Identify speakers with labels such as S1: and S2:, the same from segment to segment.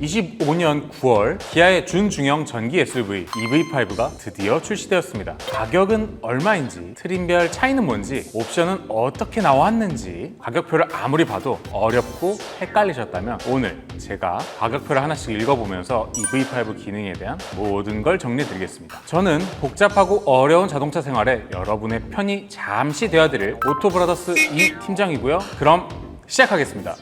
S1: 2025년 9월 기아의 준중형 전기 SUV EV5가 드디어 출시되었습니다. 가격은 얼마인지, 트림별 차이는 뭔지, 옵션은 어떻게 나왔는지 가격표를 아무리 봐도 어렵고 헷갈리셨다면 오늘 제가 가격표를 하나씩 읽어보면서 EV5 기능에 대한 모든 걸 정리해드리겠습니다. 저는 복잡하고 어려운 자동차 생활에 여러분의 편이 잠시 되어드릴 오토브라더스 이 팀장이고요. 그럼 시작하겠습니다.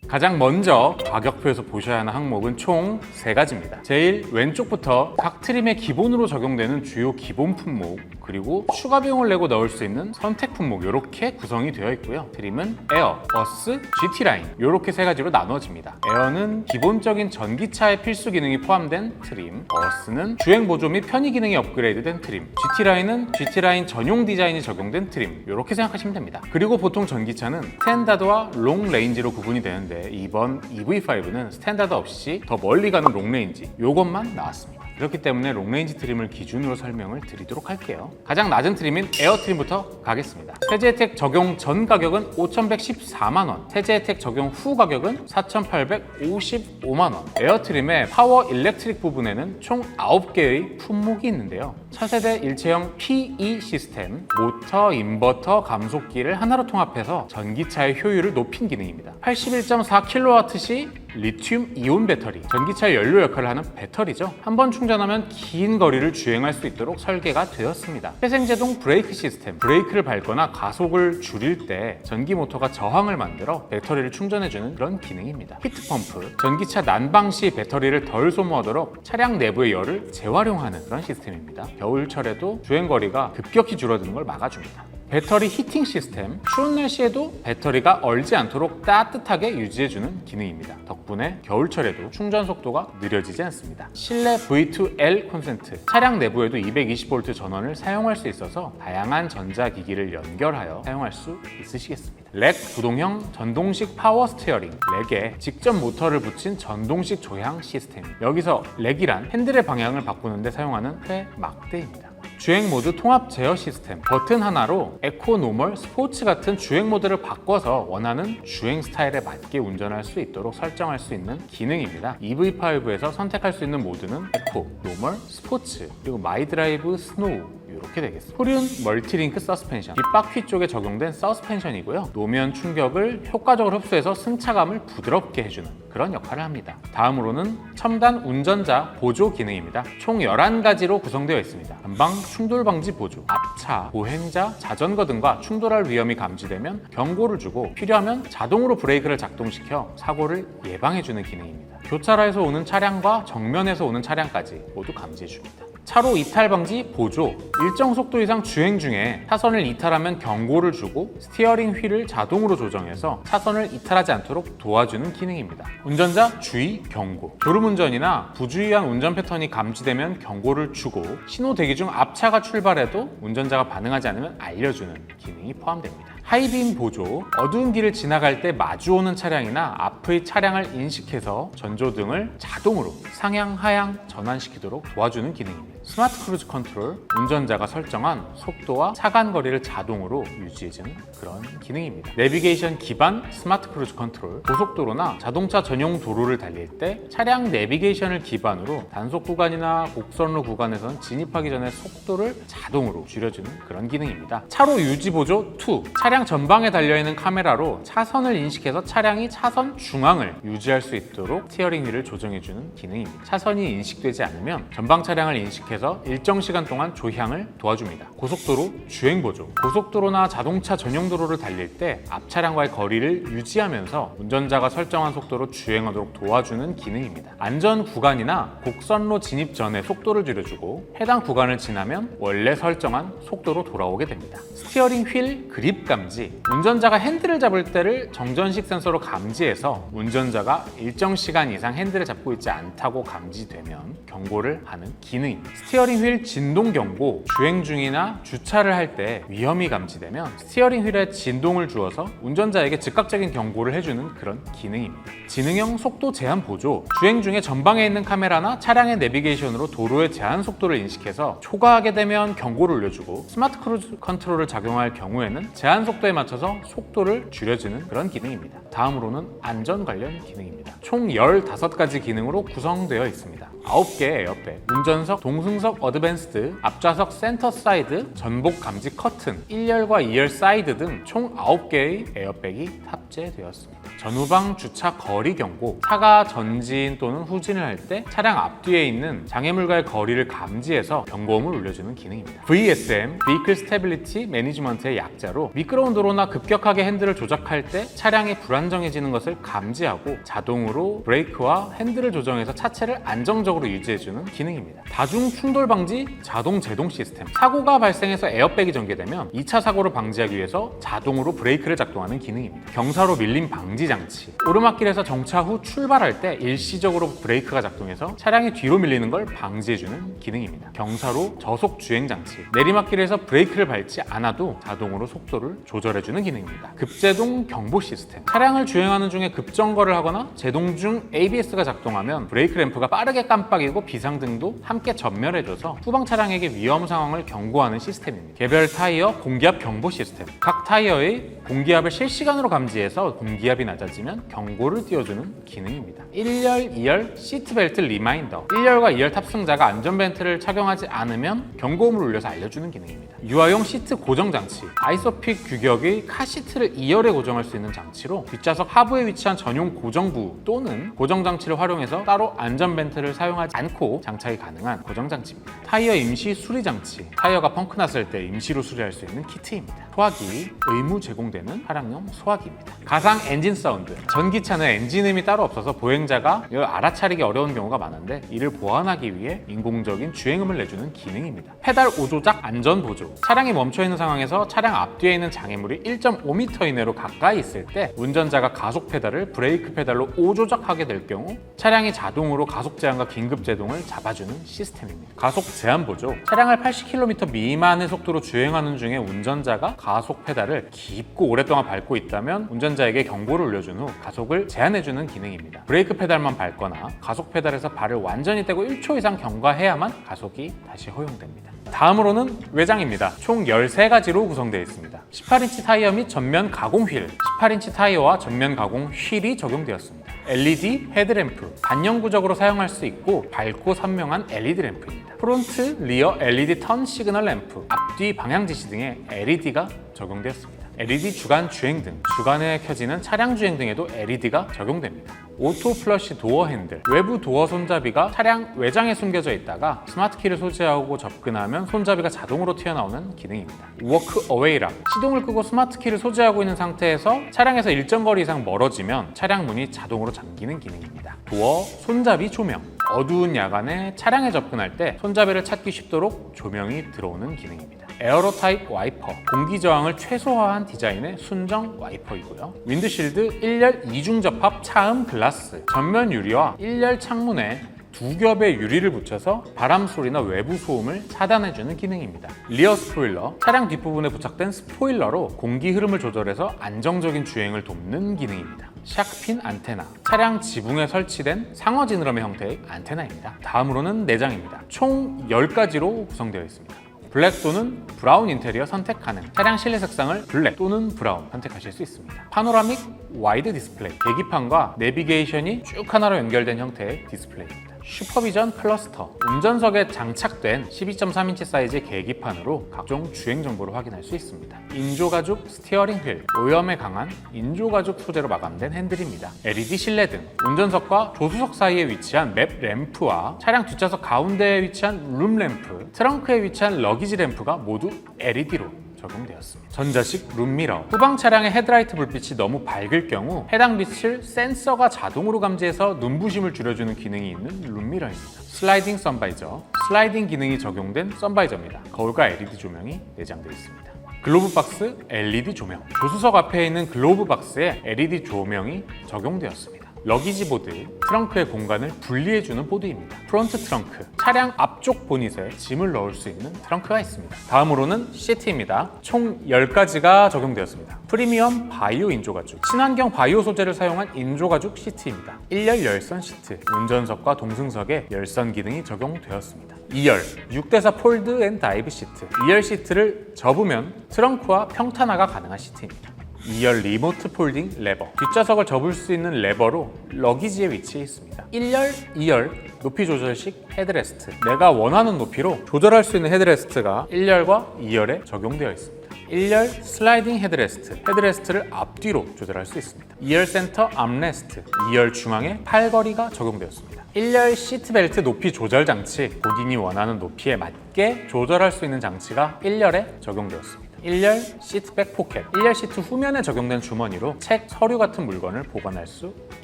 S1: 가장 먼저 가격표에서 보셔야 하는 항목은 총 3가지입니다. 제일 왼쪽부터 각 트림에 기본으로 적용되는 주요 기본 품목, 그리고 추가 비용을 내고 넣을 수 있는 선택 품목, 이렇게 구성이 되어 있고요. 트림은 에어, 어스, GT라인 이렇게 3가지로 나눠집니다. 에어는 기본적인 전기차의 필수 기능이 포함된 트림, 어스는 주행 보조 및 편의 기능이 업그레이드된 트림, GT라인은 GT라인 전용 디자인이 적용된 트림, 이렇게 생각하시면 됩니다. 그리고 보통 전기차는 스탠다드와 롱 레인지로 구분이 되는데 이번 EV5는 스탠다드 없이 더 멀리 가는 롱레인지 이것만 나왔습니다. 그렇기 때문에 롱레인지 트림을 기준으로 설명을 드리도록 할게요. 가장 낮은 트림인 에어 트림부터 가겠습니다. 세제 혜택 적용 전 가격은 5,114만 원, 세제 혜택 적용 후 가격은 4,855만 원. 에어 트림의 파워 일렉트릭 부분에는 총 9개의 품목이 있는데요. 차세대 일체형 PE 시스템, 모터, 인버터, 감속기를 하나로 통합해서 전기차의 효율을 높인 기능입니다. 81.4kW 시 리튬 이온 배터리, 전기차의 연료 역할을 하는 배터리죠. 한번 충전하면 긴 거리를 주행할 수 있도록 설계가 되었습니다. 회생제동 브레이크 시스템, 브레이크를 밟거나 가속을 줄일 때 전기 모터가 저항을 만들어 배터리를 충전해주는 그런 기능입니다. 히트펌프, 전기차 난방 시 배터리를 덜 소모하도록 차량 내부의 열을 재활용하는 그런 시스템입니다. 겨울철에도 주행거리가 급격히 줄어드는 걸 막아줍니다. 배터리 히팅 시스템, 추운 날씨에도 배터리가 얼지 않도록 따뜻하게 유지해주는 기능입니다. 덕분에 겨울철에도 충전 속도가 느려지지 않습니다. 실내 V2L 콘센트, 차량 내부에도 220V 전원을 사용할 수 있어서 다양한 전자기기를 연결하여 사용할 수 있으시겠습니다. 렉 구동형 전동식 파워 스티어링, 렉에 직접 모터를 붙인 전동식 조향 시스템. 여기서 렉이란 핸들의 방향을 바꾸는 데 사용하는 회막대입니다. 주행 모드 통합 제어 시스템, 버튼 하나로 에코, 노멀, 스포츠 같은 주행 모드를 바꿔서 원하는 주행 스타일에 맞게 운전할 수 있도록 설정할 수 있는 기능입니다. EV5에서 선택할 수 있는 모드는 에코, 노멀, 스포츠, 그리고 마이 드라이브, 스노우 이렇게 되겠습니다. 후륜 멀티링크 서스펜션, 뒷바퀴 쪽에 적용된 서스펜션이고요. 노면 충격을 효과적으로 흡수해서 승차감을 부드럽게 해주는 그런 역할을 합니다. 다음으로는 첨단 운전자 보조 기능입니다. 총 11가지로 구성되어 있습니다. 전방 충돌 방지 보조, 앞차, 보행자, 자전거 등과 충돌할 위험이 감지되면 경고를 주고 필요하면 자동으로 브레이크를 작동시켜 사고를 예방해주는 기능입니다. 교차로에서 오는 차량과 정면에서 오는 차량까지 모두 감지해줍니다. 차로 이탈 방지 보조, 일정 속도 이상 주행 중에 차선을 이탈하면 경고를 주고 스티어링 휠을 자동으로 조정해서 차선을 이탈하지 않도록 도와주는 기능입니다. 운전자 주의 경고, 졸음운전이나 부주의한 운전 패턴이 감지되면 경고를 주고 신호 대기 중 앞차가 출발해도 운전자가 반응하지 않으면 알려주는 기능이 포함됩니다. 하이빔 보조, 어두운 길을 지나갈 때 마주오는 차량이나 앞의 차량을 인식해서 전조등을 자동으로 상향, 하향 전환시키도록 도와주는 기능입니다. 스마트 크루즈 컨트롤, 운전자가 설정한 속도와 차간 거리를 자동으로 유지해주는 그런 기능입니다. 내비게이션 기반 스마트 크루즈 컨트롤, 고속도로나 자동차 전용 도로를 달릴 때 차량 내비게이션을 기반으로 단속 구간이나 곡선로 구간에선 진입하기 전에 속도를 자동으로 줄여주는 그런 기능입니다. 차로 유지 보조 2, 차량 전방에 달려있는 카메라로 차선을 인식해서 차량이 차선 중앙을 유지할 수 있도록 스티어링 휠을 조정해주는 기능입니다. 차선이 인식되지 않으면 전방 차량을 인식해서 일정 시간 동안 조향을 도와줍니다. 고속도로 주행 보조, 고속도로나 자동차 전용 도로를 달릴 때 앞 차량과의 거리를 유지하면서 운전자가 설정한 속도로 주행하도록 도와주는 기능입니다. 안전 구간이나 곡선로 진입 전에 속도를 줄여주고 해당 구간을 지나면 원래 설정한 속도로 돌아오게 됩니다. 스티어링 휠 그립 감지, 운전자가 핸들을 잡을 때를 정전식 센서로 감지해서 운전자가 일정 시간 이상 핸들을 잡고 있지 않다고 감지되면 경고를 하는 기능입니다. 스티어링 휠 진동 경고, 주행 중이나 주차를 할 때 위험이 감지되면 스티어링 휠에 진동을 주어서 운전자에게 즉각적인 경고를 해주는 그런 기능입니다. 지능형 속도 제한 보조, 주행 중에 전방에 있는 카메라나 차량의 내비게이션으로 도로의 제한 속도를 인식해서 초과하게 되면 경고를 올려주고 스마트 크루즈 컨트롤을 작용할 경우에는 제한 속도 속도에 맞춰서 속도를 줄여주는 그런 기능입니다. 다음으로는 안전 관련 기능입니다. 총 15가지 기능으로 구성되어 있습니다. 9개의 에어백, 운전석, 동승석 어드밴스드, 앞좌석 센터 사이드, 전복 감지 커튼, 1열과 2열 사이드 등 총 9개의 에어백이 탑재되었습니다. 전후방 주차 거리 경고, 차가 전진 또는 후진을 할 때 차량 앞뒤에 있는 장애물과의 거리를 감지해서 경고음을 울려주는 기능입니다. VSM, Vehicle Stability Management의 약자로 미끄러운 도로나 급격하게 핸들을 조작할 때 차량이 불안정해지는 것을 감지하고 자동으로 브레이크와 핸들을 조정해서 차체를 안정적으로 유지해주는 기능입니다. 다중 충돌 방지 자동 제동 시스템, 사고가 발생해서 에어백이 전개되면 2차 사고를 방지하기 위해서 자동으로 브레이크를 작동하는 기능입니다. 경사로 밀림 방지 장치, 오르막길에서 정차 후 출발할 때 일시적으로 브레이크가 작동해서 차량이 뒤로 밀리는 걸 방지해주는 기능입니다. 경사로 저속 주행 장치, 내리막길에서 브레이크를 밟지 않아도 자동으로 속도를 조절해주는 기능입니다. 급제동 경보 시스템, 차량을 주행하는 중에 급정거를 하거나 제동 중 ABS가 작동하면 브레이크 램프가 빠르게 깜빡이고 비상등도 함께 전멸해줘서 후방 차량에게 위험 상황을 경고하는 시스템입니다. 개별 타이어 공기압 경보 시스템, 각 타이어의 공기압을 실시간으로 감지해서 공기압이 낮아지면 경고를 띄워주는 기능입니다. 1열, 2열 시트벨트 리마인더, 1열과 2열 탑승자가 안전벨트를 착용하지 않으면 경고음을 울려서 알려주는 기능입니다. 유아용 시트 고정 장치, 아이소픽 규격의 카시트를 2열에 고정할 수 있는 장치로 뒷좌석 하부에 위치한 전용 고정부 또는 고정 장치를 활용해서 따로 안전벨트를 사용하지 않고 장착이 가능한 고정 장치입니다. 타이어 임시 수리 장치, 타이어가 펑크 났을 때 임시로 수리할 수 있는 키트입니다. 소화기, 의무 제공되는 차량용 소화기입니다. 가상 엔진 사운드, 전기차는 엔진음이 따로 없어서 보행자가 이걸 알아차리기 어려운 경우가 많은데 이를 보완하기 위해 인공적인 주행음을 내주는 기능입니다. 페달 5조작 안전 보조, 차량이 멈춰있는 상황에서 차량 앞뒤에 있는 장애물이 1.5m 이내로 가까이 있을 때 운전자가 가속 페달을 브레이크 페달로 5조작하게 될 경우 차량이 자동으로 가속 제한과 긴급 제동을 잡아주는 시스템입니다. 가속 제한 보조, 차량을 80km 미만의 속도로 주행하는 중에 운전자가 가속 페달을 깊고 오랫동안 밟고 있다면 운전자에게 경고를 울려준 후 가속을 제한해주는 기능입니다. 브레이크 페달만 밟거나 가속 페달에서 발을 완전히 떼고 1초 이상 경과해야만 가속이 다시 허용됩니다. 다음으로는 외장입니다. 총 13가지로 구성되어 있습니다. 18인치 타이어 및 전면 가공 휠, 18인치 타이어와 전면 가공 휠이 적용되었습니다. LED 헤드램프, 단영구적으로 사용할 수 있고 밝고 선명한 LED 램프입니다. 프론트, 리어 LED 턴 시그널 램프, 앞뒤 방향 지시 등의 LED가 적용되었습니다. LED 주간 주행등, 주간에 켜지는 차량 주행등에도 LED가 적용됩니다. 오토 플러시 도어 핸들, 외부 도어 손잡이가 차량 외장에 숨겨져 있다가 스마트키를 소지하고 접근하면 손잡이가 자동으로 튀어나오는 기능입니다. 워크 어웨이 락, 시동을 끄고 스마트키를 소지하고 있는 상태에서 차량에서 일정 거리 이상 멀어지면 차량 문이 자동으로 잠기는 기능입니다. 도어 손잡이 조명, 어두운 야간에 차량에 접근할 때 손잡이를 찾기 쉽도록 조명이 들어오는 기능입니다. 에어로 타입 와이퍼, 공기 저항을 최소화한 디자인의 순정 와이퍼이고요. 윈드실드 1열 2중 접합 차음 글라스, 전면 유리와 1열 창문에 2겹의 유리를 붙여서 바람 소리나 외부 소음을 차단해주는 기능입니다. 리어 스포일러, 차량 뒷부분에 부착된 스포일러로 공기 흐름을 조절해서 안정적인 주행을 돕는 기능입니다. 샥핀 안테나, 차량 지붕에 설치된 상어 지느러미 형태의 안테나입니다. 다음으로는 내장입니다. 총 10가지로 구성되어 있습니다. 블랙 또는 브라운 인테리어 선택 가능, 차량 실내 색상을 블랙 또는 브라운 선택하실 수 있습니다. 파노라믹 와이드 디스플레이, 계기판과 내비게이션이 쭉 하나로 연결된 형태의 디스플레이입니다. 슈퍼비전 클러스터, 운전석에 장착된 12.3인치 사이즈의 계기판으로 각종 주행 정보를 확인할 수 있습니다. 인조가죽 스티어링 휠, 오염에 강한 인조가죽 소재로 마감된 핸들입니다. LED 실내등, 운전석과 조수석 사이에 위치한 맵 램프와 차량 뒷좌석 가운데에 위치한 룸 램프, 트렁크에 위치한 러기지 램프가 모두 LED로 적용되었습니다. 전자식 룸미러, 후방 차량의 헤드라이트 불빛이 너무 밝을 경우 해당 빛을 센서가 자동으로 감지해서 눈부심을 줄여주는 기능이 있는 룸미러입니다. 슬라이딩 선바이저, 슬라이딩 기능이 적용된 선바이저입니다. 거울과 LED 조명이 내장되어 있습니다. 글로브 박스 LED 조명, 조수석 앞에 있는 글로브 박스에 LED 조명이 적용되었습니다. 러기지 보드, 트렁크의 공간을 분리해주는 보드입니다. 프론트 트렁크, 차량 앞쪽 보닛에 짐을 넣을 수 있는 트렁크가 있습니다. 다음으로는 시트입니다. 총 10가지가 적용되었습니다. 프리미엄 바이오 인조가죽, 친환경 바이오 소재를 사용한 인조가죽 시트입니다. 1열 열선 시트, 운전석과 동승석에 열선 기능이 적용되었습니다. 2열 6대4 폴드 앤 다이브 시트. 2열 시트를 접으면 트렁크와 평탄화가 가능한 시트입니다. 2열 리모트 폴딩 레버. 뒷좌석을 접을 수 있는 레버로 러기지에 위치해 있습니다. 1열, 2열 높이 조절식 헤드레스트. 내가 원하는 높이로 조절할 수 있는 헤드레스트가 1열과 2열에 적용되어 있습니다. 1열 슬라이딩 헤드레스트. 헤드레스트를 앞뒤로 조절할 수 있습니다. 2열 센터 암레스트. 2열 중앙에 팔걸이가 적용되었습니다. 1열 시트벨트 높이 조절 장치. 본인이 원하는 높이에 맞게 조절할 수 있는 장치가 1열에 적용되었습니다. 1열 시트백 포켓. 1열 시트 후면에 적용된 주머니로 책, 서류 같은 물건을 보관할 수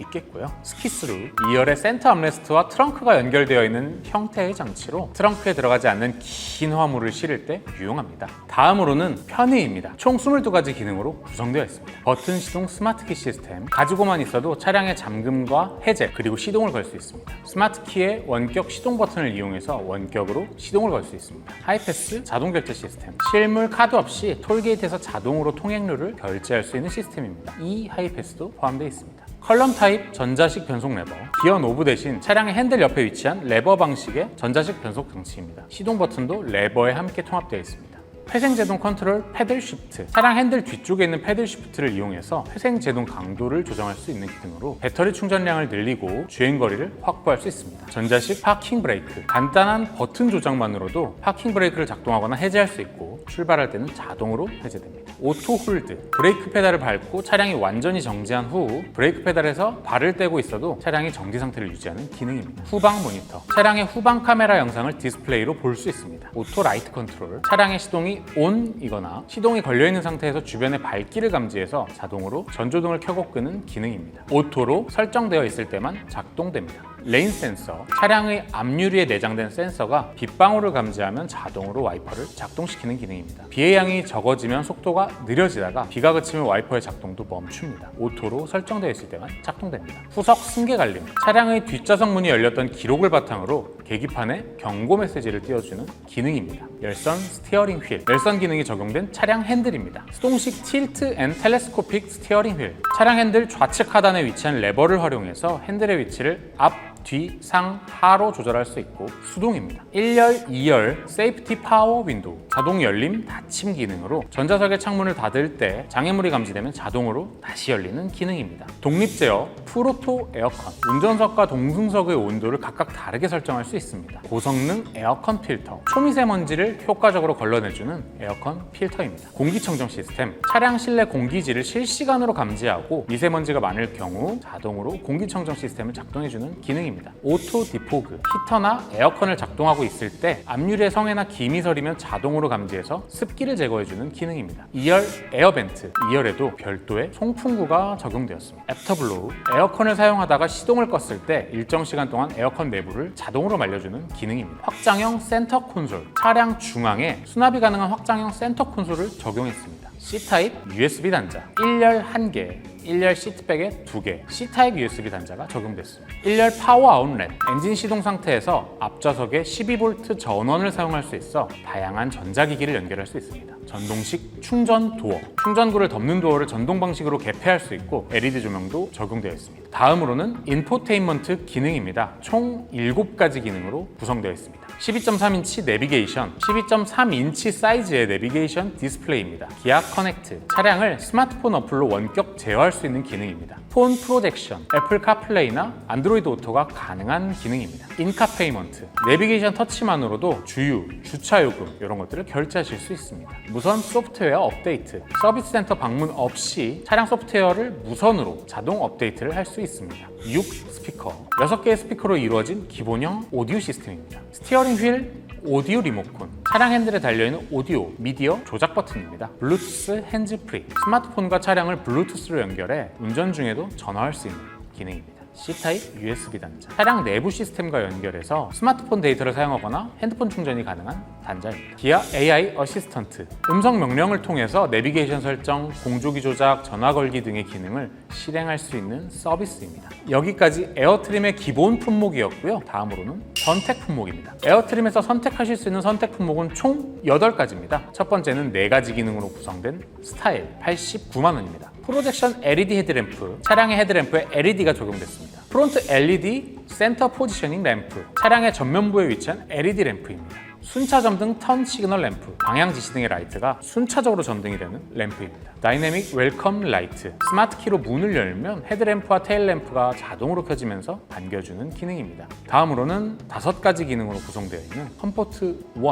S1: 있겠고요. 스키스루. 2열의 센터 암레스트와 트렁크가 연결되어 있는 형태의 장치로 트렁크에 들어가지 않는 긴 화물을 실을 때 유용합니다. 다음으로는 편의입니다. 총 22가지 기능으로 구성되어 있습니다. 버튼 시동 스마트키 시스템. 가지고만 있어도 차량의 잠금과 해제 그리고 시동을 걸 수 있습니다. 스마트키의 원격 시동 버튼을 이용해서 원격으로 시동을 걸 수 있습니다. 하이패스 자동 결제 시스템. 실물 카드 없이 톨게이트에서 자동으로 통행료를 결제할 수 있는 시스템입니다. 이 하이패스도 포함되어 있습니다. 컬럼 타입 전자식 변속 레버. 기어 노브 대신 차량의 핸들 옆에 위치한 레버 방식의 전자식 변속 장치입니다. 시동 버튼도 레버에 함께 통합되어 있습니다. 회생제동 컨트롤 패들 쉬프트. 차량 핸들 뒤쪽에 있는 패들 쉬프트를 이용해서 회생제동 강도를 조정할 수 있는 기능으로 배터리 충전량을 늘리고 주행거리를 확보할 수 있습니다. 전자식 파킹 브레이크. 간단한 버튼 조작만으로도 파킹 브레이크를 작동하거나 해제할 수 있고 출발할 때는 자동으로 해제됩니다. 오토 홀드. 브레이크 페달을 밟고 차량이 완전히 정지한 후 브레이크 페달에서 발을 떼고 있어도 차량이 정지 상태를 유지하는 기능입니다. 후방 모니터. 차량의 후방 카메라 영상을 디스플레이로 볼 수 있습니다. 오토 라이트 컨트롤. 차량의 시동이 ON이거나 시동이 걸려있는 상태에서 주변의 밝기를 감지해서 자동으로 전조등을 켜고 끄는 기능입니다. 오토로 설정되어 있을 때만 작동됩니다. 레인 센서. 차량의 앞유리에 내장된 센서가 빗방울을 감지하면 자동으로 와이퍼를 작동시키는 기능입니다. 비의 양이 적어지면 속도가 느려지다가 비가 그치면 와이퍼의 작동도 멈춥니다. 오토로 설정되어 있을 때만 작동됩니다. 후석 승계 갈림. 차량의 뒷좌석 문이 열렸던 기록을 바탕으로 계기판에 경고 메시지를 띄워주는 기능입니다. 열선 스티어링 휠. 열선 기능이 적용된 차량 핸들입니다. 수동식 틸트 앤 텔레스코픽 스티어링 휠. 차량 핸들 좌측 하단에 위치한 레버를 활용해서 핸들의 위치를 앞, 뒤, 상, 하로 조절할 수 있고 수동입니다. 1열, 2열 세이프티 파워 윈도우. 자동 열림, 닫힘 기능으로 전자석의 창문을 닫을 때 장애물이 감지되면 자동으로 다시 열리는 기능입니다. 독립 제어, 풀오토 에어컨. 운전석과 동승석의 온도를 각각 다르게 설정할 수 있습니다. 고성능 에어컨 필터. 초미세먼지를 효과적으로 걸러내주는 에어컨 필터입니다. 공기청정 시스템. 차량 실내 공기질을 실시간으로 감지하고 미세먼지가 많을 경우 자동으로 공기청정 시스템을 작동해주는 기능입니다. 오토 디포그. 히터나 에어컨을 작동하고 있을 때 앞유리에 성에나 김이 서리면 자동으로 감지해서 습기를 제거해주는 기능입니다. 2열 에어벤트. 2열에도 별도의 송풍구가 적용되었습니다. 애프터블로우. 에어컨을 사용하다가 시동을 껐을 때 일정 시간 동안 에어컨 내부를 자동으로 말려주는 기능입니다. 확장형 센터 콘솔. 차량 중앙에 수납이 가능한 확장형 센터 콘솔을 적용했습니다. C타입 USB 단자. 1열 1개, 1열 시트백에 2개, C타입 USB 단자가 적용됐습니다. 1열 파워 아웃렛. 엔진 시동 상태에서 앞좌석에 12V 전원을 사용할 수 있어 다양한 전자기기를 연결할 수 있습니다. 전동식 충전 도어. 충전구를 덮는 도어를 전동 방식으로 개폐할 수 있고 LED 조명도 적용되어 있습니다. 다음으로는 인포테인먼트 기능입니다. 총 7가지 기능으로 구성되어 있습니다. 12.3인치 내비게이션, 12.3인치 사이즈의 내비게이션 디스플레이입니다. 기아 커넥트. 차량을 스마트폰 어플로 원격 제어할 수 있는 기능입니다. 폰 프로젝션. 애플 카플레이나 안드로이드 오토가 가능한 기능입니다. 인카 페이먼트. 내비게이션 터치만으로도 주유, 주차 요금 이런 것들을 결제하실 수 있습니다. 무선 소프트웨어 업데이트. 서비스 센터 방문 없이 차량 소프트웨어를 무선으로 자동 업데이트를 할 수 있습니다. 6 스피커. 6개의 스피커로 이루어진 기본형 오디오 시스템입니다. 스티어링 휠 오디오 리모컨. 차량 핸들에 달려있는 오디오, 미디어 조작 버튼입니다. 블루투스 핸즈프리. 스마트폰과 차량을 블루투스로 연결해 운전 중에도 전화할 수 있는 기능입니다. C타입 USB 단자. 차량 내부 시스템과 연결해서 스마트폰 데이터를 사용하거나 핸드폰 충전이 가능한 단자입니다. 기아 AI 어시스턴트. 음성 명령을 통해서 내비게이션 설정, 공조기 조작, 전화 걸기 등의 기능을 실행할 수 있는 서비스입니다. 여기까지 에어트림의 기본 품목이었고요. 다음으로는 선택 품목입니다. 에어트림에서 선택하실 수 있는 선택 품목은 총 8가지입니다. 첫 번째는 4가지 기능으로 구성된 스타일 89만 원입니다. 프로젝션 LED 헤드램프, 차량의 헤드램프에 LED가 적용됐습니다. 프론트 LED 센터 포지셔닝 램프, 차량의 전면부에 위치한 LED 램프입니다. 순차 점등 턴 시그널 램프, 방향 지시 등의 라이트가 순차적으로 전등이 되는 램프입니다. 다이내믹 웰컴 라이트, 스마트 키로 문을 열면 헤드램프와 테일램프가 자동으로 켜지면서 반겨주는 기능입니다. 다음으로는 5가지 기능으로 구성되어 있는 컴포트 1,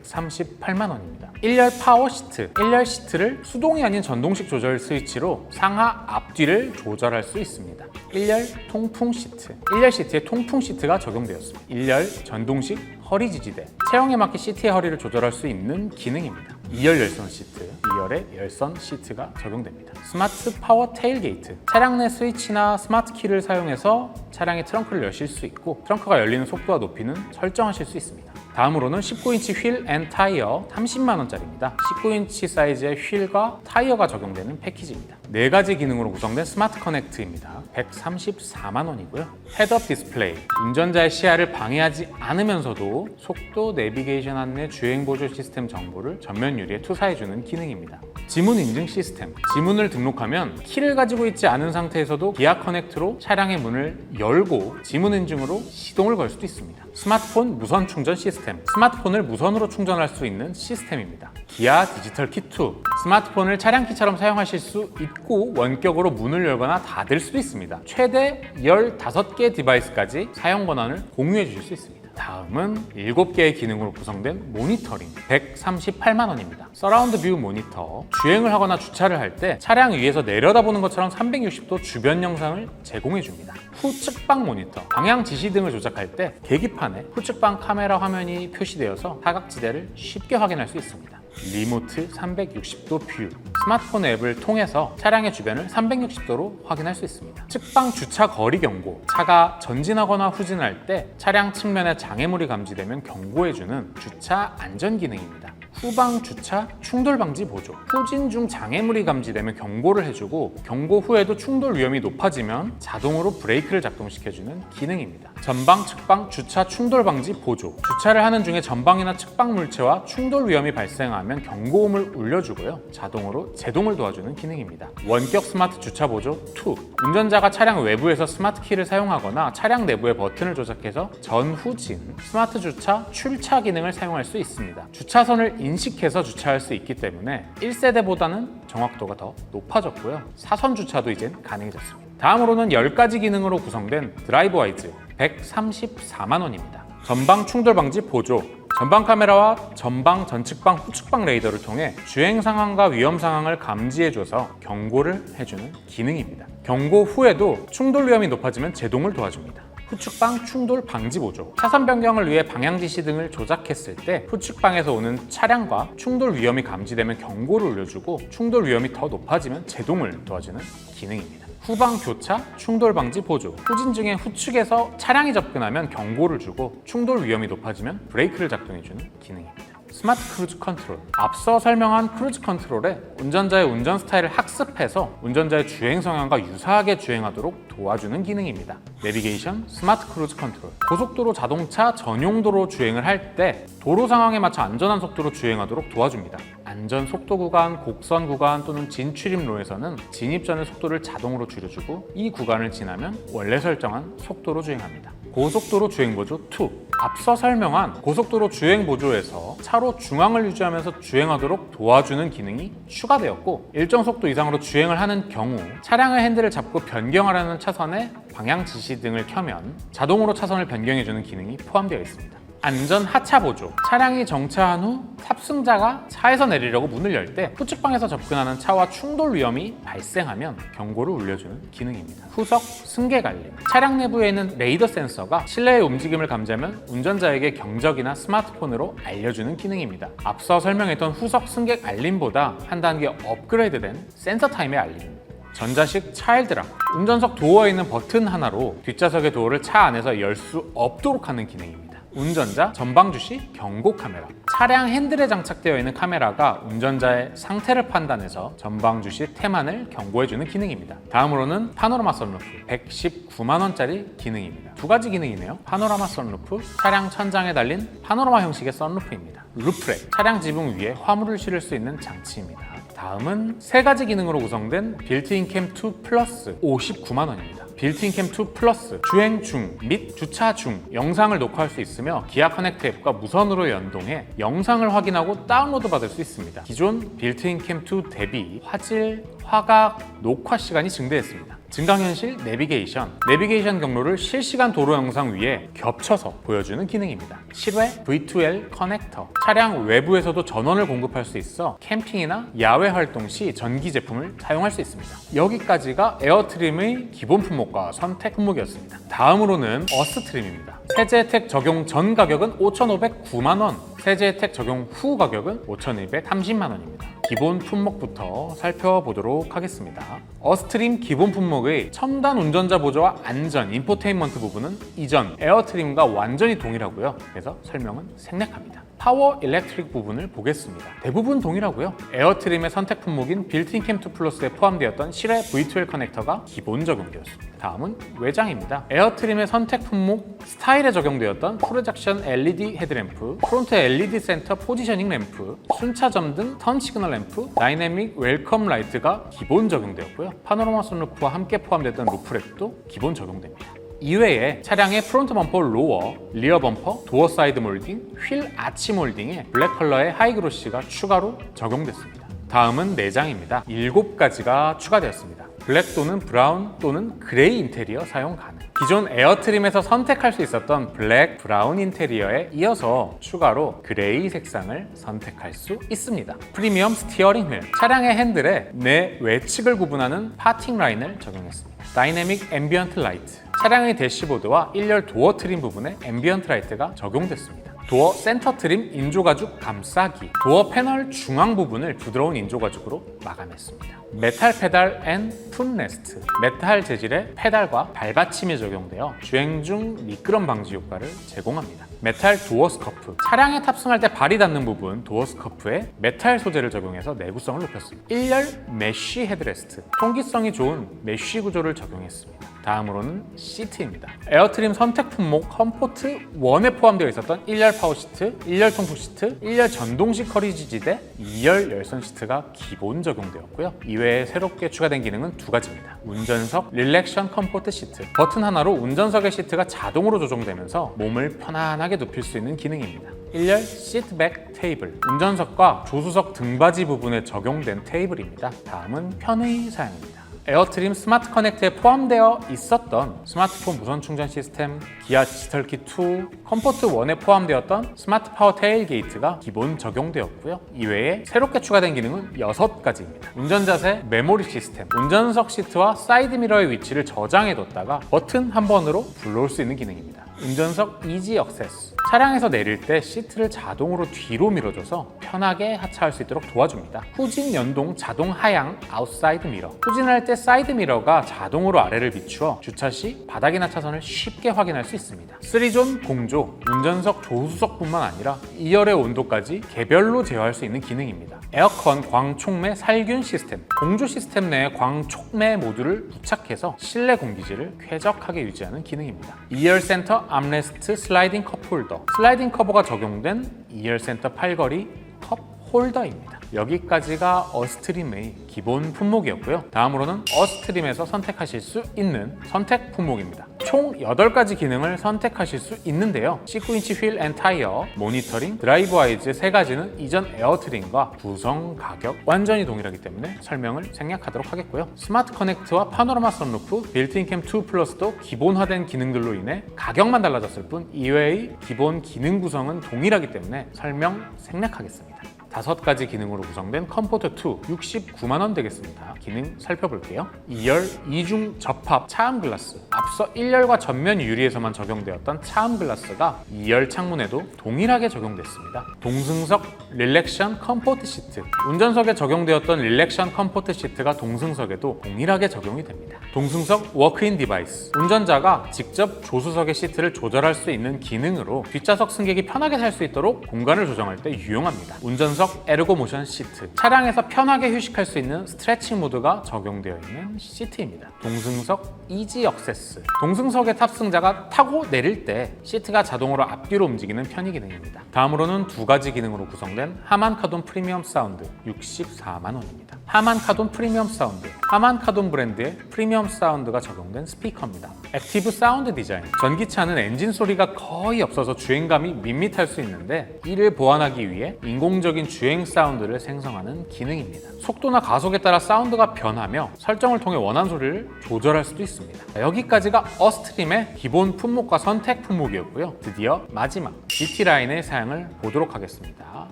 S1: 138만 원입니다. 1열 파워 시트, 1열 시트를 수동이 아닌 전동식 조절 스위치로 상하 앞뒤를 조절할 수 있습니다. 1열 통풍 시트, 1열 시트에 통풍 시트가 적용되었습니다. 1열 전동식 허리 지지대, 체형에 맞게 시트의 허리를 조절할 수 있는 기능입니다. 2열 열선 시트, 2열에 열선 시트가 적용됩니다. 스마트 파워 테일게이트, 차량 내 스위치나 스마트 키를 사용해서 차량의 트렁크를 여실 수 있고 트렁크가 열리는 속도와 높이는 설정하실 수 있습니다. 다음으로는 19인치 휠 앤 타이어 30만 원짜리입니다. 19인치 사이즈의 휠과 타이어가 적용되는 패키지입니다. 4가지 기능으로 구성된 스마트 커넥트입니다. 134만 원이고요. 헤드업 디스플레이, 운전자의 시야를 방해하지 않으면서도 속도, 내비게이션 안내, 주행 보조 시스템 정보를 전면 유리에 투사해주는 기능입니다. 지문 인증 시스템, 지문을 등록하면 키를 가지고 있지 않은 상태에서도 기아 커넥트로 차량의 문을 열고 지문 인증으로 시동을 걸 수도 있습니다. 스마트폰 무선 충전 시스템, 스마트폰을 무선으로 충전할 수 있는 시스템입니다. 기아 디지털 키2, 스마트폰을 차량 키처럼 사용하실 수 있고 원격으로 문을 열거나 닫을 수도 있습니다. 최대 15개 디바이스까지 사용 권한을 공유해 주실 수 있습니다. 다음은 7개의 기능으로 구성된 모니터링, 138만 원입니다. 서라운드 뷰 모니터, 주행을 하거나 주차를 할 때 차량 위에서 내려다보는 것처럼 360도 주변 영상을 제공해 줍니다. 후측방 모니터, 방향 지시 등을 조작할 때 계기판에 후측방 카메라 화면이 표시되어서 사각지대를 쉽게 확인할 수 있습니다. 리모트 360도 뷰, 스마트폰 앱을 통해서 차량의 주변을 360도로 확인할 수 있습니다. 측방 주차 거리 경고, 차가 전진하거나 후진할 때 차량 측면에 장애물이 감지되면 경고해주는 주차 안전 기능입니다. 후방 주차 충돌 방지 보조, 후진 중 장애물이 감지되면 경고를 해주고 경고 후에도 충돌 위험이 높아지면 자동으로 브레이크를 작동시켜주는 기능입니다. 전방, 측방 주차 충돌 방지 보조, 주차를 하는 중에 전방이나 측방 물체와 충돌 위험이 발생하면 경고음을 울려주고요, 자동으로 제동을 도와주는 기능입니다. 원격 스마트 주차 보조 2, 운전자가 차량 외부에서 스마트 키를 사용하거나 차량 내부의 버튼을 조작해서 전후진 스마트 주차 출차 기능을 사용할 수 있습니다. 주차선을 인식해서 주차할 수 있기 때문에 1세대보다는 정확도가 더 높아졌고요, 사선 주차도 이젠 가능해졌습니다. 다음으로는 10가지 기능으로 구성된 드라이브 와이즈, 134만 원입니다. 전방 충돌 방지 보조, 전방 카메라와 전방, 전측방, 후측방 레이더를 통해 주행 상황과 위험 상황을 감지해줘서 경고를 해주는 기능입니다. 경고 후에도 충돌 위험이 높아지면 제동을 도와줍니다. 후측방 충돌 방지 보조, 차선 변경을 위해 방향 지시 등을 조작했을 때 후측방에서 오는 차량과 충돌 위험이 감지되면 경고를 울려주고 충돌 위험이 더 높아지면 제동을 도와주는 기능입니다. 후방 교차 충돌 방지 보조, 후진 중에 후측에서 차량이 접근하면 경고를 주고 충돌 위험이 높아지면 브레이크를 작동해주는 기능입니다. 스마트 크루즈 컨트롤, 앞서 설명한 크루즈 컨트롤에 운전자의 운전 스타일을 학습해서 운전자의 주행 성향과 유사하게 주행하도록 도와주는 기능입니다. 내비게이션 스마트 크루즈 컨트롤, 고속도로 자동차 전용도로 주행을 할 때 도로 상황에 맞춰 안전한 속도로 주행하도록 도와줍니다. 안전 속도 구간, 곡선 구간 또는 진출입로에서는 진입 전의 속도를 자동으로 줄여주고 이 구간을 지나면 원래 설정한 속도로 주행합니다. 고속도로 주행보조 2, 앞서 설명한 고속도로 주행보조에서 차로 중앙을 유지하면서 주행하도록 도와주는 기능이 추가되었고, 일정 속도 이상으로 주행을 하는 경우 차량의 핸들을 잡고 변경하려는 차선에 방향 지시 등을 켜면 자동으로 차선을 변경해주는 기능이 포함되어 있습니다. 안전 하차 보조, 차량이 정차한 후 탑승자가 차에서 내리려고 문을 열 때 후측방에서 접근하는 차와 충돌 위험이 발생하면 경고를 울려주는 기능입니다. 후석 승객 알림, 차량 내부에 있는 레이더 센서가 실내의 움직임을 감지하면 운전자에게 경적이나 스마트폰으로 알려주는 기능입니다. 앞서 설명했던 후석 승객 알림보다 한 단계 업그레이드된 센서 타임의 알림입니다. 전자식 차일드락, 운전석 도어에 있는 버튼 하나로 뒷좌석의 도어를 차 안에서 열 수 없도록 하는 기능입니다. 운전자 전방 주시 경고 카메라, 차량 핸들에 장착되어 있는 카메라가 운전자의 상태를 판단해서 전방 주시 태만을 경고해주는 기능입니다. 다음으로는 파노라마 선루프, 119만 원짜리 기능입니다. 2가지 기능이네요. 파노라마 선루프, 차량 천장에 달린 파노라마 형식의 선루프입니다. 루프렉, 차량 지붕 위에 화물을 실을 수 있는 장치입니다. 다음은 3가지 기능으로 구성된 빌트인 캠 2 플러스 59만 원입니다. 빌트인 캠 2 플러스 주행 중 및 주차 중 영상을 녹화할 수 있으며 기아 커넥트 앱과 무선으로 연동해 영상을 확인하고 다운로드 받을 수 있습니다. 기존 빌트인 캠 2 대비 화질, 화각, 녹화 시간이 증대했습니다. 증강현실 내비게이션 경로를 실시간 도로 영상 위에 겹쳐서 보여주는 기능입니다. 실외 V2L 커넥터, 차량 외부에서도 전원을 공급할 수 있어 캠핑이나 야외 활동 시 전기 제품을 사용할 수 있습니다. 여기까지가 에어트림의 기본 품목과 선택 품목이었습니다. 다음으로는 어스트림입니다. 세제 혜택 적용 전 가격은 5,509만 원, 세제 혜택 적용 후 가격은 5,230만 원입니다. 기본 품목부터 살펴보도록 하겠습니다. 어스트림 기본 품목의 첨단 운전자 보조와 안전, 인포테인먼트 부분은 이전 에어트림과 완전히 동일하고요. 그래서 설명은 생략합니다. 파워 일렉트릭 부분을 보겠습니다. 대부분 동일하고요. 에어트림의 선택 품목인 빌트인 캠 2 플러스에 포함되었던 실외 V2L 커넥터가 기본 적용되었습니다. 다음은 외장입니다. 에어트림의 선택 품목 스타일에 적용되었던 프로젝션 LED 헤드램프, 프론트 LED 센터 포지셔닝 램프, 순차점 등 턴 시그널 램프, 다이내믹 웰컴 라이트가 기본 적용되었고요. 파노라마 선루프와 함께 포함됐던 루프렉도 기본 적용됩니다. 이외에 차량의 프론트 범퍼 로어, 리어 범퍼, 도어 사이드 몰딩, 휠 아치 몰딩에 블랙 컬러의 하이그로시가 추가로 적용됐습니다. 다음은 내장입니다. 7가지가 추가되었습니다. 블랙 또는 브라운 또는 그레이 인테리어 사용 가능. 기존 에어트림에서 선택할 수 있었던 블랙, 브라운 인테리어에 이어서 추가로 그레이 색상을 선택할 수 있습니다. 프리미엄 스티어링 휠, 차량의 핸들에 내 외측을 구분하는 파팅 라인을 적용했습니다. 다이내믹 앰비언트 라이트, 차량의 대시보드와 1열 도어 트림 부분에 앰비언트 라이트가 적용됐습니다. 도어 센터 트림 인조 가죽 감싸기, 도어 패널 중앙 부분을 부드러운 인조 가죽으로 마감했습니다. 메탈 페달 앤 풋레스트, 메탈 재질의 페달과 발받침이 적용되어 주행 중 미끄럼 방지 효과를 제공합니다. 메탈 도어 스커프, 차량에 탑승할 때 발이 닿는 부분 도어 스커프에 메탈 소재를 적용해서 내구성을 높였습니다. 1열 메쉬 헤드레스트, 통기성이 좋은 메쉬 구조를 적용했습니다. 다음으로는 시트입니다. 에어트림 선택 품목 컴포트 1에 포함되어 있었던 1열 파워 시트, 1열 통풍 시트, 1열 전동식 허리 지지대, 2열 열선 시트가 기본 적용되었고요. 이외에 새롭게 추가된 기능은 2가지입니다. 운전석 릴렉션 컴포트 시트, 버튼 하나로 운전석의 시트가 자동으로 조정되면서 몸을 편안하게 눕힐 수 있는 기능입니다. 1열 시트백 테이블, 운전석과 조수석 등받이 부분에 적용된 테이블입니다. 다음은 편의 사양입니다. 에어트림 스마트 커넥트에 포함되어 있었던 스마트폰 무선 충전 시스템, 기아 디지털키 2, 컴포트 1에 포함되었던 스마트 파워 테일게이트가 기본 적용되었고요. 이외에 새롭게 추가된 기능은 6가지입니다. 운전자세 메모리 시스템, 운전석 시트와 사이드 미러의 위치를 저장해뒀다가 버튼 한 번으로 불러올 수 있는 기능입니다. 운전석 이지 액세스, 차량에서 내릴 때 시트를 자동으로 뒤로 밀어줘서 편하게 하차할 수 있도록 도와줍니다. 후진 연동 자동 하향 아웃사이드 미러, 후진할 때 사이드 미러가 자동으로 아래를 비추어 주차 시 바닥이나 차선을 쉽게 확인할 수 있습니다. 3존 공조, 운전석 조수석뿐만 아니라 2열의 온도까지 개별로 제어할 수 있는 기능입니다. 에어컨 광촉매 살균 시스템, 공조 시스템 내에 광촉매 모듈을 부착해서 실내 공기질을 쾌적하게 유지하는 기능입니다. 2열 센터 암레스트 슬라이딩 컵 홀더, 슬라이딩 커버가 적용된 2열 센터 팔걸이 컵 홀더입니다. 여기까지가 어스트림의 기본 품목이었고요. 다음으로는 어스트림에서 선택하실 수 있는 선택 품목입니다. 총 8가지 기능을 선택하실 수 있는데요. 19인치 휠 앤 타이어, 모니터링, 드라이브 와이즈 3가지는 이전 에어트림과 구성 가격 완전히 동일하기 때문에 설명을 생략하도록 하겠고요. 스마트 커넥트와 파노라마 선루프, 빌트인 캠 2 플러스도 기본화된 기능들로 인해 가격만 달라졌을 뿐 이외의 기본 기능 구성은 동일하기 때문에 설명 생략하겠습니다. 5가지 기능으로 구성된 컴포트 2 69만 원 되겠습니다. 기능 살펴볼게요. 2열 이중 접합 차음 글라스, 앞서 1열과 전면 유리에서만 적용되었던 차음 글라스가 2열 창문에도 동일하게 적용됐습니다. 동승석 릴렉션 컴포트 시트, 운전석에 적용되었던 릴렉션 컴포트 시트가 동승석에도 동일하게 적용이 됩니다. 동승석 워크인 디바이스, 운전자가 직접 조수석의 시트를 조절할 수 있는 기능으로 뒷좌석 승객이 편하게 살 수 있도록 공간을 조정할 때 유용합니다. 운전석 동승석 에르고 모션 시트. 차량에서 편하게 휴식할 수 있는 스트레칭 모드가 적용되어 있는 시트입니다. 동승석 이지 액세스. 동승석의 탑승자가 타고 내릴 때 시트가 자동으로 앞뒤로 움직이는 편의 기능입니다. 다음으로는 두 가지 기능으로 구성된 하만 카돈 프리미엄 사운드 64만 원입니다. 하만 카돈 프리미엄 사운드. 하만 카돈 브랜드의 프리미엄 사운드가 적용된 스피커입니다. 액티브 사운드 디자인. 전기차는 엔진 소리가 거의 없어서 주행감이 밋밋할 수 있는데 이를 보완하기 위해 인공적인 주행 사운드를 생성하는 기능입니다. 속도나 가속에 따라 사운드가 변하며 설정을 통해 원하는 소리를 조절할 수도 있습니다. 여기까지가 어스트림의 기본 품목과 선택 품목이었고요. 드디어 마지막 GT 라인의 사양을 보도록 하겠습니다.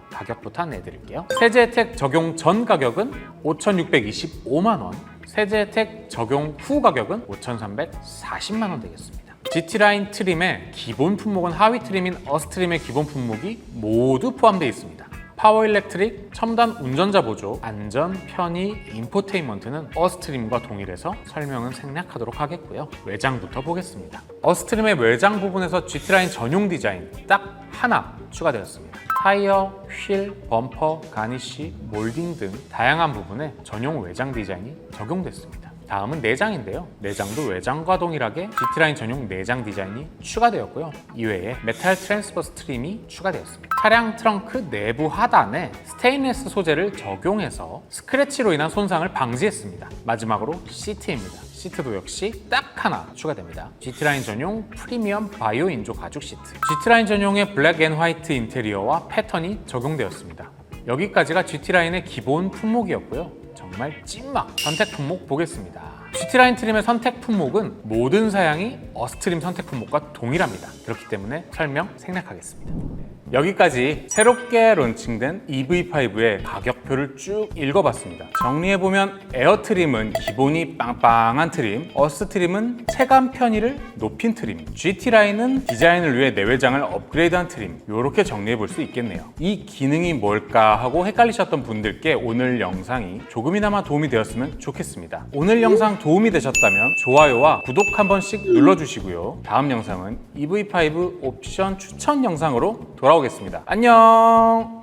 S1: 가격부터 안내해드릴게요. 세제 혜택 적용 전 가격은 5,625만 원, 세제 혜택 적용 후 가격은 5,340만 원 되겠습니다. GT라인 트림의 기본 품목은 하위 트림인 어스트림의 기본 품목이 모두 포함되어 있습니다. 파워 일렉트릭, 첨단 운전자 보조, 안전, 편의, 인포테인먼트는 어스트림과 동일해서 설명은 생략하도록 하겠고요. 외장부터 보겠습니다. 어스트림의 외장 부분에서 GT라인 전용 디자인 딱 하나 추가되었습니다. 타이어, 휠, 범퍼, 가니쉬, 몰딩 등 다양한 부분에 전용 외장 디자인이 적용됐습니다. 다음은 내장인데요. 내장도 외장과 동일하게 GT라인 전용 내장 디자인이 추가되었고요. 이외에 메탈 트랜스버스 트림이 추가되었습니다. 차량 트렁크 내부 하단에 스테인리스 소재를 적용해서 스크래치로 인한 손상을 방지했습니다. 마지막으로 시트입니다. 시트도 역시 딱 하나 추가됩니다. GT라인 전용 프리미엄 바이오 인조 가죽 시트. GT라인 전용의 블랙 앤 화이트 인테리어와 패턴이 적용되었습니다. 여기까지가 GT라인의 기본 품목이었고요. 정말 찐막 선택 품목 보겠습니다. GT라인 트림의 선택 품목은 모든 사양이 어스트림 선택 품목과 동일합니다. 그렇기 때문에 설명 생략하겠습니다. 여기까지 새롭게 론칭된 EV5의 가격표를 쭉 읽어봤습니다. 정리해보면 에어트림은 기본이 빵빵한 트림, 어스트림은 체감 편의를 높인 트림, GT라인은 디자인을 위해 내외장을 업그레이드한 트림, 이렇게 정리해볼 수 있겠네요. 이 기능이 뭘까 하고 헷갈리셨던 분들께 오늘 영상이 조금이나마 도움이 되었으면 좋겠습니다. 오늘 영상 도움이 되셨다면 좋아요와 구독 한 번씩 눌러주시고요. 다음 영상은 EV5 옵션 추천 영상으로 돌아오겠습니다. 안녕!